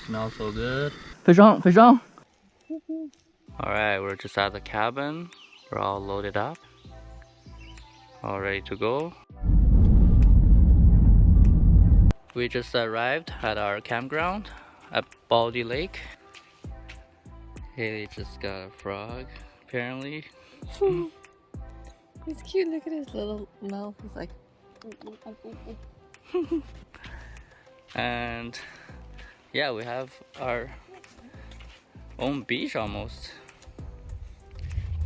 Smells so good. Fish on, fish on. Alright, we're just at the cabin. We're all loaded up. All ready to go. We just arrived at our campground at Baldy Lake. Hayley just got a frog, apparently. He's cute. Look at his little mouth. He's like. And yeah, we have our own beach almost.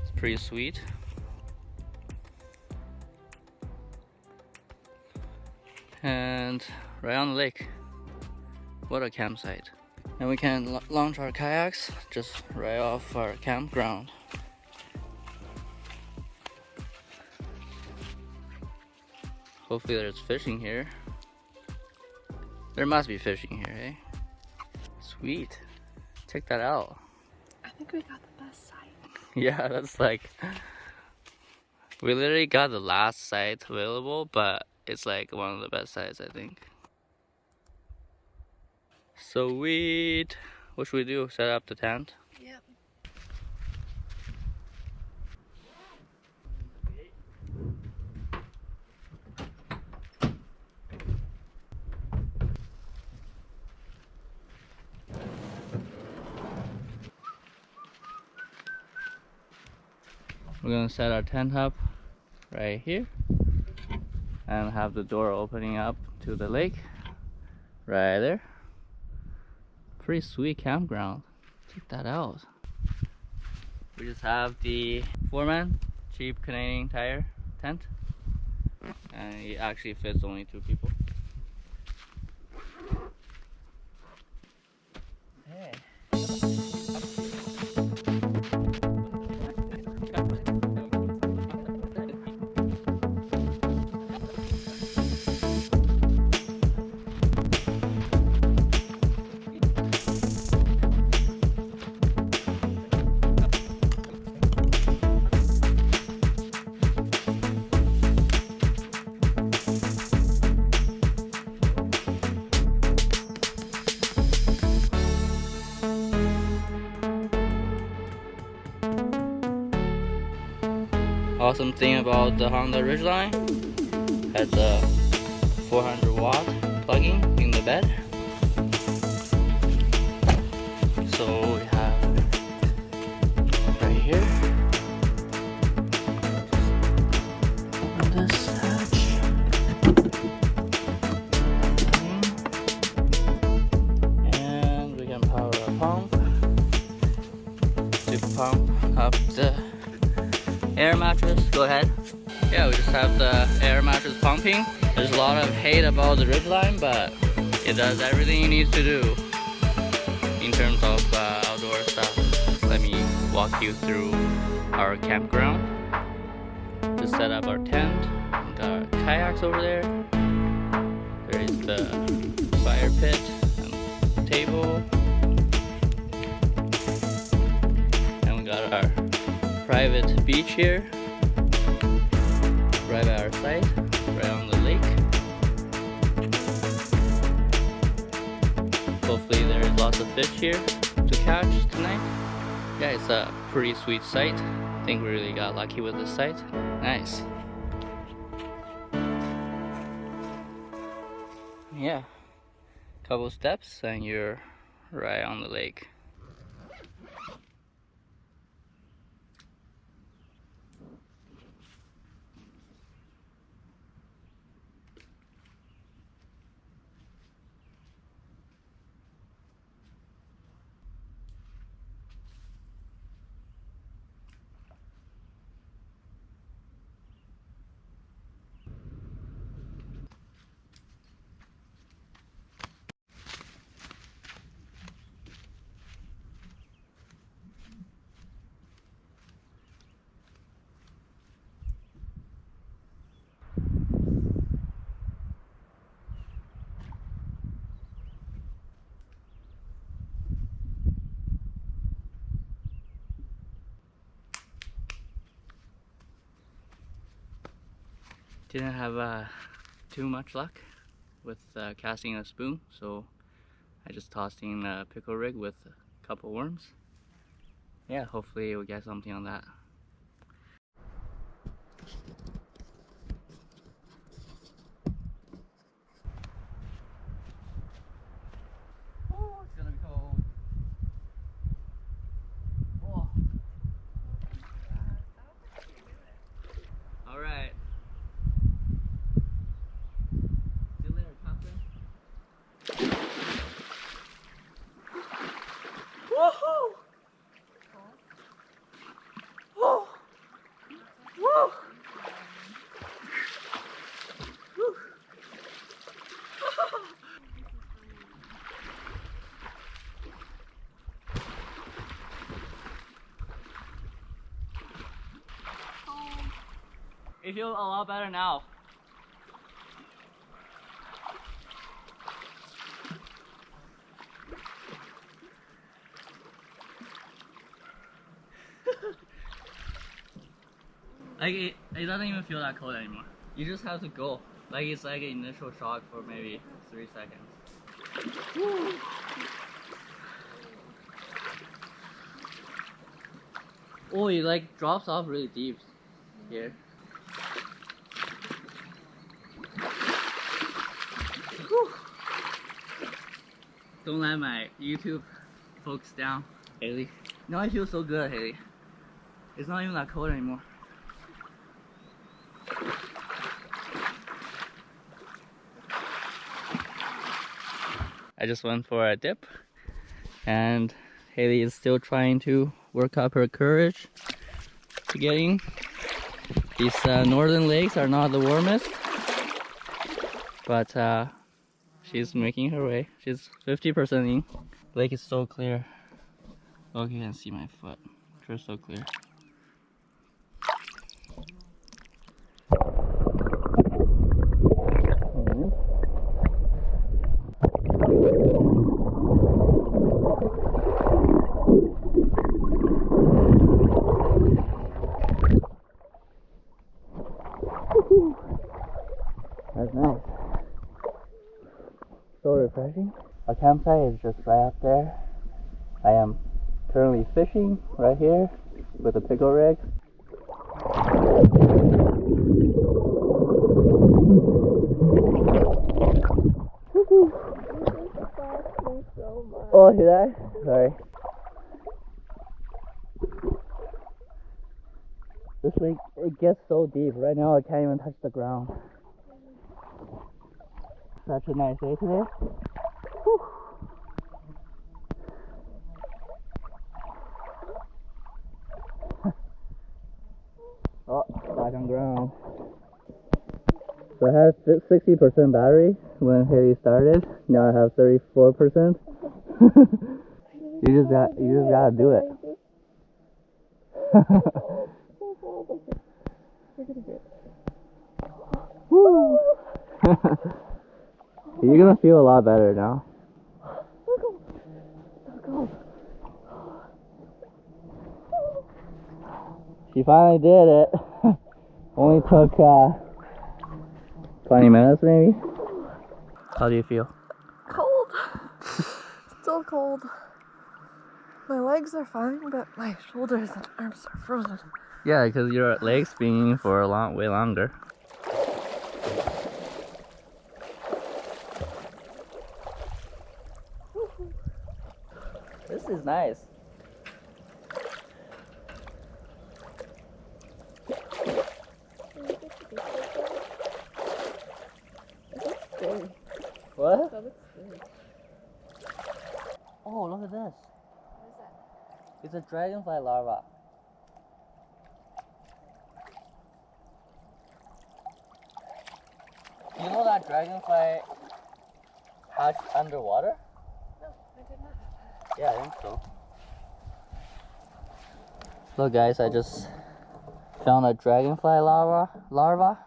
It's pretty sweet. And right on the lake. What a campsite. And we can launch our kayaks just right off our campground. Hopefully there's fishing here. There must be fishing here, eh? Sweet. Check that out. I think we got the best site. Yeah, that's like... We literally got the last site available, but it's like one of the best sites, I think. Sweet. What should we do? Set up the tent? Yep. We're gonna set our tent up right here and have the door opening up to the lake right there. Pretty sweet campground. Check that out. We just have the 4-man cheap Canadian Tire tent, and it actually fits only 2 people. Hey. Awesome thing about the Honda Ridgeline has a 400-watt plug-in in the bed. So we have right here. Open this hatch. And we can power a pump to pump up the air mattress. Go ahead. Yeah, we just have the air mattress pumping. There's a lot of hate about the Ridgeline, but it does everything it needs to do in terms of outdoor stuff. Let me walk you through our campground. Just set up our tent. We got our kayaks over there. There is the fire pit and table. And we got our private beach here, right at our site, right on the lake. Hopefully there is lots of fish here to catch tonight. Yeah, it's a pretty sweet site. I think we really got lucky with this site. Nice. Yeah, couple steps and you're right on the lake. Didn't have too much luck with casting a spoon, so I just tossed in a pickle rig with a couple worms. Yeah, hopefully we'll get something on that. Oh, it's gonna be cold. Oh. All right. See you later, Captain. Woohoo! Whoa! Woo! You feel a lot better now. Like it doesn't even feel that cold anymore. You just have to go. Like it's like an initial shock for maybe 3 seconds. Woo. Oh, it like drops off really deep here. Whew. Don't let my YouTube folks down, Hayley. Now I feel so good, Hayley. It's not even that cold anymore. I just went for a dip, and Hayley is still trying to work up her courage to get in. These northern lakes are not the warmest, but she's making her way. She's 50% in. Lake is so clear. Oh, you can see my foot. Crystal clear. That's nice. So refreshing. Our campsite is just right up there. I am currently fishing right here with a pickle rig. Oh, did I? Sorry. This lake, it gets so deep. Right now I can't even touch the ground. Such a nice day today. Whew. Oh, back on ground. So I had 60% battery when Hayley started. Now I have 34%. You just gotta do it. Woo! You're gonna feel a lot better now. She finally did it. Only took 20 minutes maybe. How do you feel? Cold. Still cold. My legs are fine, but my shoulders and arms are frozen. Yeah, because your legs been in for way longer. This is nice. What? Oh, look at this. What is that? It's a dragonfly larva. You know that dragonfly hatch underwater? No, I did not. Yeah, I think so. Look guys, I just found a dragonfly larva.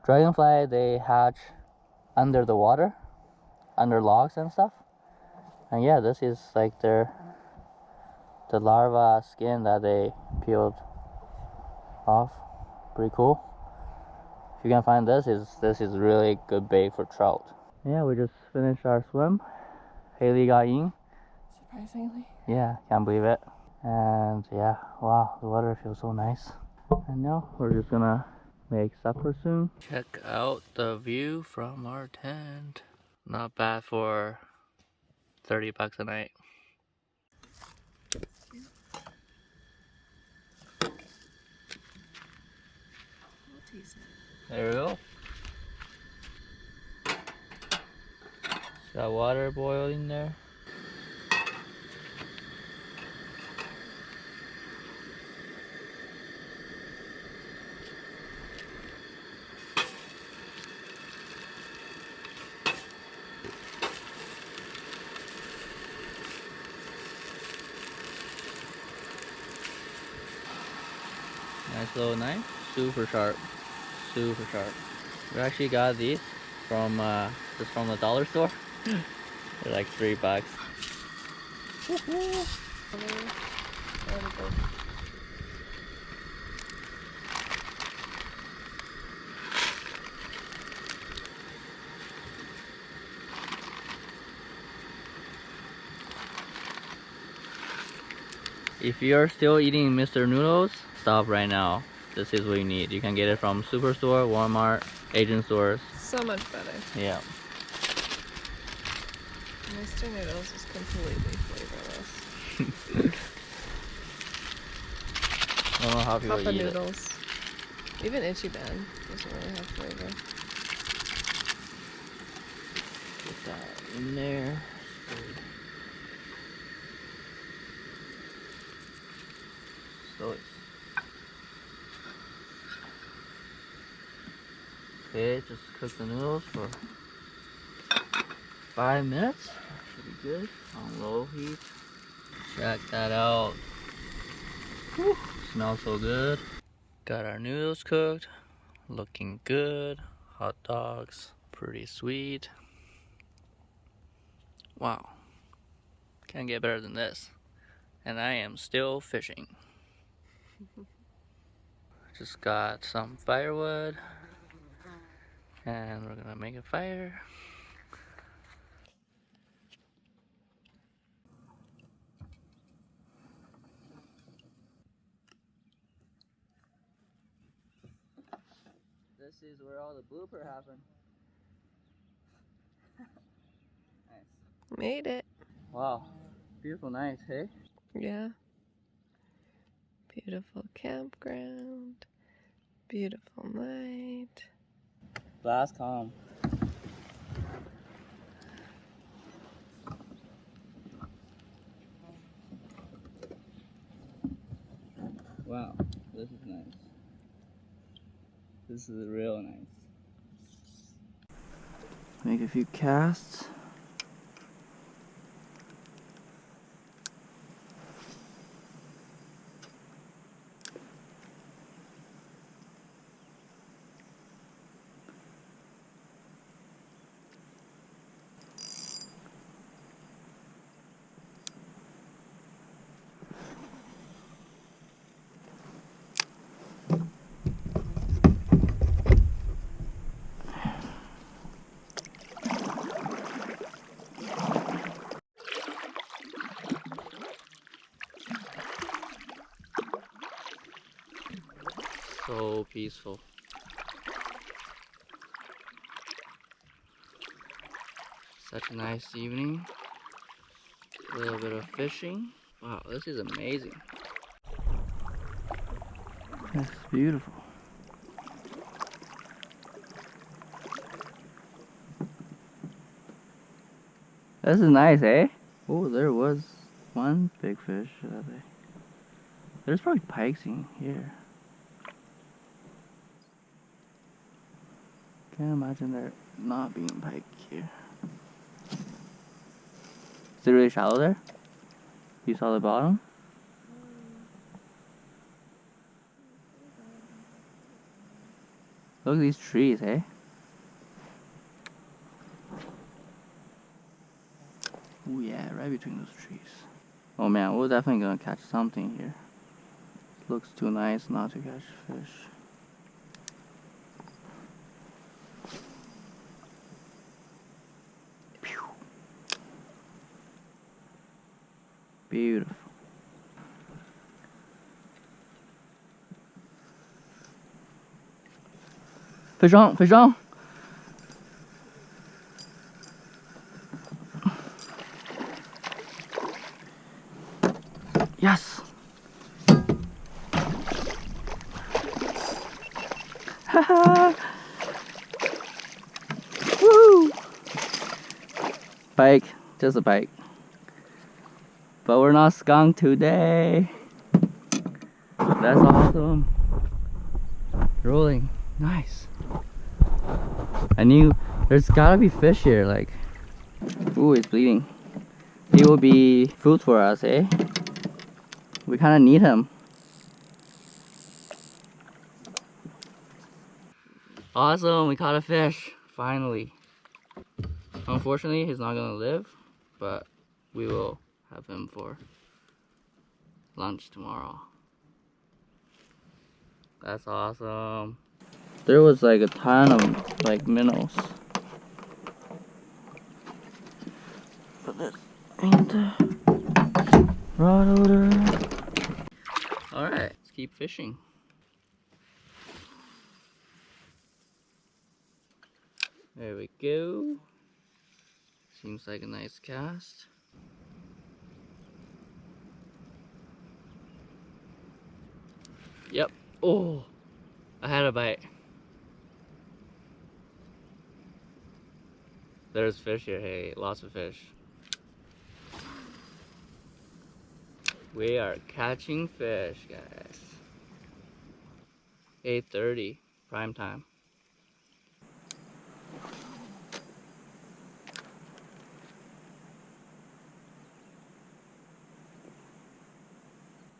Dragonfly, they hatch under the water, under logs and stuff. And yeah, this is like the larva skin that they peeled off. Pretty cool. If you can find this is really good bait for trout. Yeah, we just finished our swim. Hayley got in. Surprisingly. Yeah, can't believe it. And yeah, wow, the water feels so nice. And now we're just gonna make supper soon. Check out the view from our tent. Not bad for 30 bucks a night. There we go. Got water boiling there. Nice little knife. Super sharp. Super sharp. We actually got these from just from the dollar store. They're like $3. If you're still eating Mr. Noodles, stop right now. This is what you need. You can get it from Superstore, Walmart, Asian stores. So much better. Yeah. Mr. Noodles is completely flavorless. I don't know how people Cup eat noodles. Even Ichiban doesn't really have flavor. Get that in there. So it's okay, just cook the noodles for 5 minutes. Should be good on low heat. Check that out. Whew, smells so good. Got our noodles cooked, looking good. Hot dogs, pretty sweet. Wow, can't get better than this. And I am still fishing. Just got some firewood, and we're gonna make a fire. This is where all the blooper happened. Nice. Made it. Wow, beautiful night, hey? Yeah. Beautiful campground. Beautiful night. Last calm. Wow, this is nice. This is real nice. Make a few casts. So peaceful. Such a nice evening. A little bit of fishing. Wow, this is amazing. That's beautiful. This is nice, eh? Oh, there was one big fish. There's probably pikes in here. Can't imagine there not being pike here. Is it really shallow there? You saw the bottom? Look at these trees, eh? Oh yeah, right between those trees. Oh man, we're definitely gonna catch something here. Looks too nice not to catch fish. Beautiful. Fish on, fish on. Yes. Haha. Woo. Pike, just a pike. But we're not skunked today. That's awesome. Rolling, nice. I knew there's gotta be fish here, like. Ooh, it's bleeding. He will be food for us, eh? We kinda need him. Awesome, we caught a fish, finally. Unfortunately, he's not gonna live, but we will have him for lunch tomorrow. That's awesome. There was like a ton of like minnows. But this ain't the rod odor. Alright, let's keep fishing. There we go. Seems like a nice cast. Yep. Oh, I had a bite. There's fish here, hey, lots of fish. We are catching fish, guys. 8:30, prime time.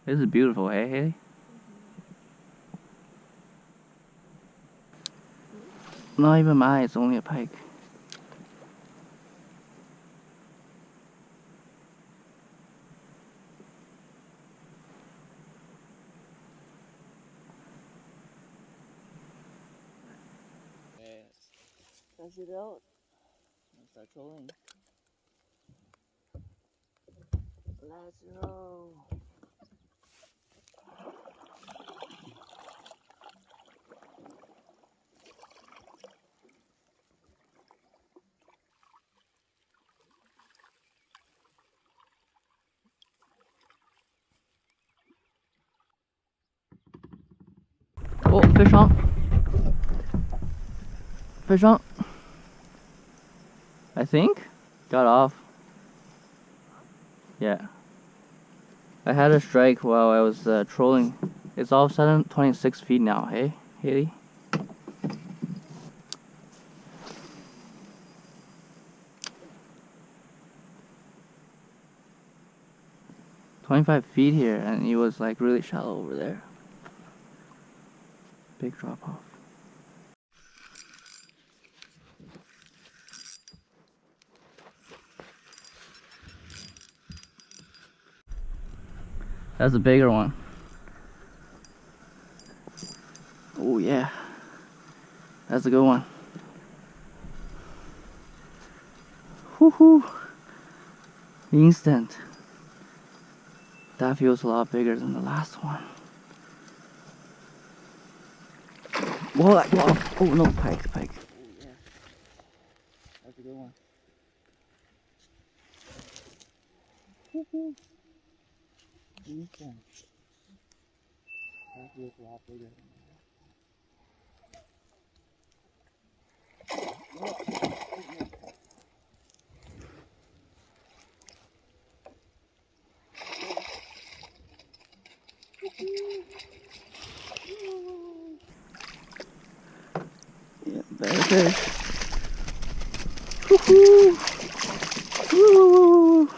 This is beautiful, hey, Haley? Not even mine, it's only a pike. Okay, let's it out. Let's start trolling. Let's roll. Oh, fish on. Fish on. I think. Got off. Yeah. I had a strike while I was trolling. It's all of a sudden 26 feet now, hey, Haley? "25 feet here, and he was like really shallow over there. Big drop off. That's a bigger one. Oh yeah, that's a good one. Woohoo! Instant. That feels a lot bigger than the last one. Whoa, whoa. Oh no, pike, pike. Oh yeah, that's a good one. Woohoo! Instant. That feels a lot bigger than yeah, better fish. Woohoo! Woo!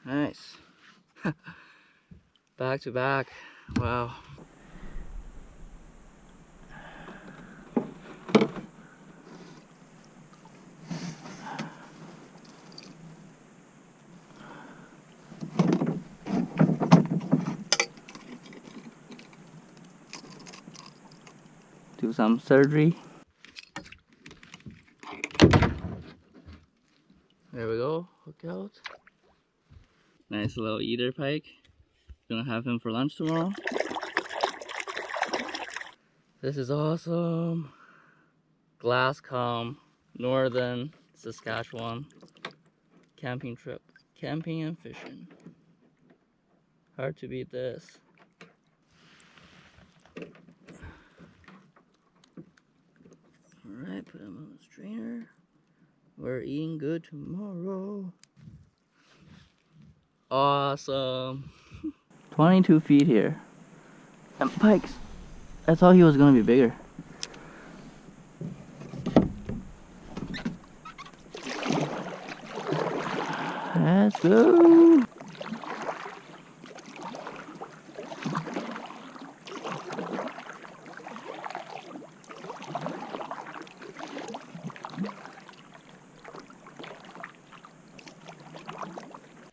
Nice. Back to back. Wow. do some surgery. There we go, hook out. Nice little eater pike. Gonna have him for lunch tomorrow. This is awesome. Glasscomb, northern Saskatchewan. Camping trip. Camping and fishing. Hard to beat this. Alright, put him on the strainer. We're eating good tomorrow. Awesome. 22 feet here. And pikes. I thought he was gonna be bigger. Let's go.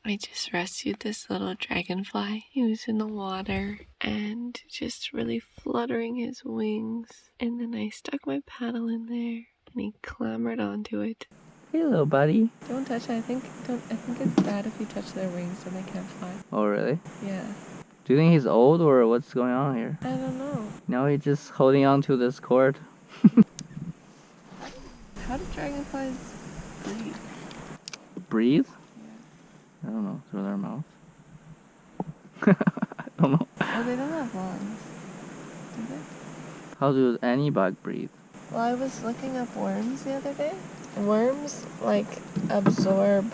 I just rescued this little dragonfly. He was in the water and just really fluttering his wings. And then I stuck my paddle in there and he clambered onto it. Hey, little buddy. Don't touch it. I think it's bad if you touch their wings and they can't fly. Oh, really? Yeah. Do you think he's old or what's going on here? I don't know. Now he's just holding on to this cord. How do dragonflies breathe? Breathe? Yeah. I don't know. Through their mouth. I don't know. Oh, they don't have lungs. Do they? How do any bug breathe? Well, I was looking up worms the other day. Worms, like, absorb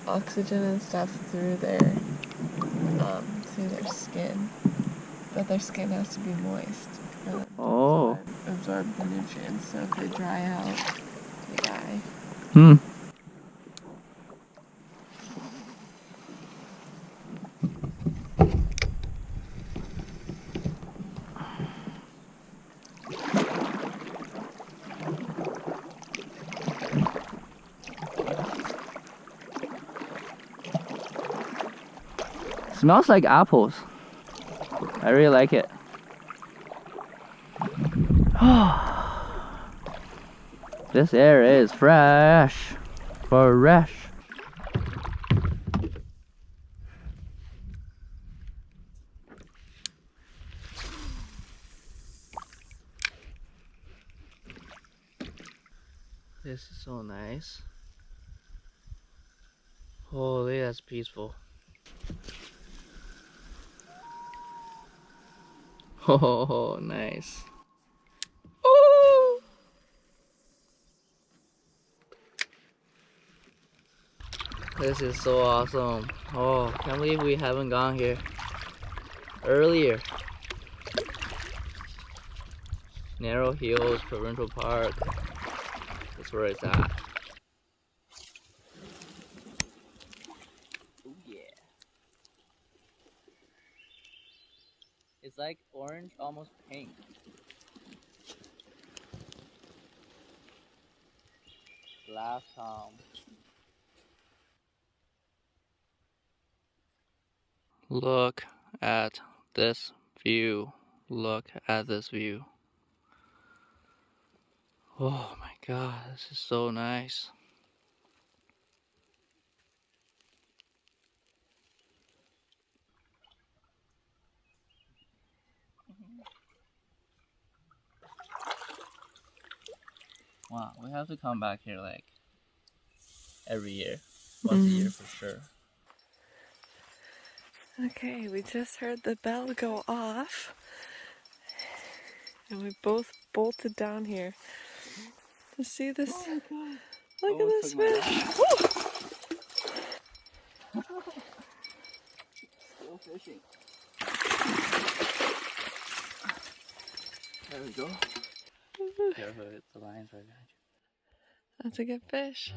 oxygen and stuff through their skin. But their skin has to be moist for them to absorb the nutrients. So if they dry out, they die. Hmm. Smells like apples. I really like it. This air is fresh. Fresh. This is so nice. Holy, that's peaceful. Oh, nice. Ooh. This is so awesome. Oh, can't believe we haven't gone here earlier. Narrow Hills Provincial Park. That's where it's at. Oh yeah. It's like orange, almost pink. Glasscomb. Look at this view. Look at this view. Oh my god, this is so nice. Wow, we have to come back here like every year. Once a year for sure. Okay, we just heard the bell go off. And we both bolted down here to see this. Oh my god. Look at this fish. Still fishing. There we go. Careful, it's the lines right behind you. That's a good fish.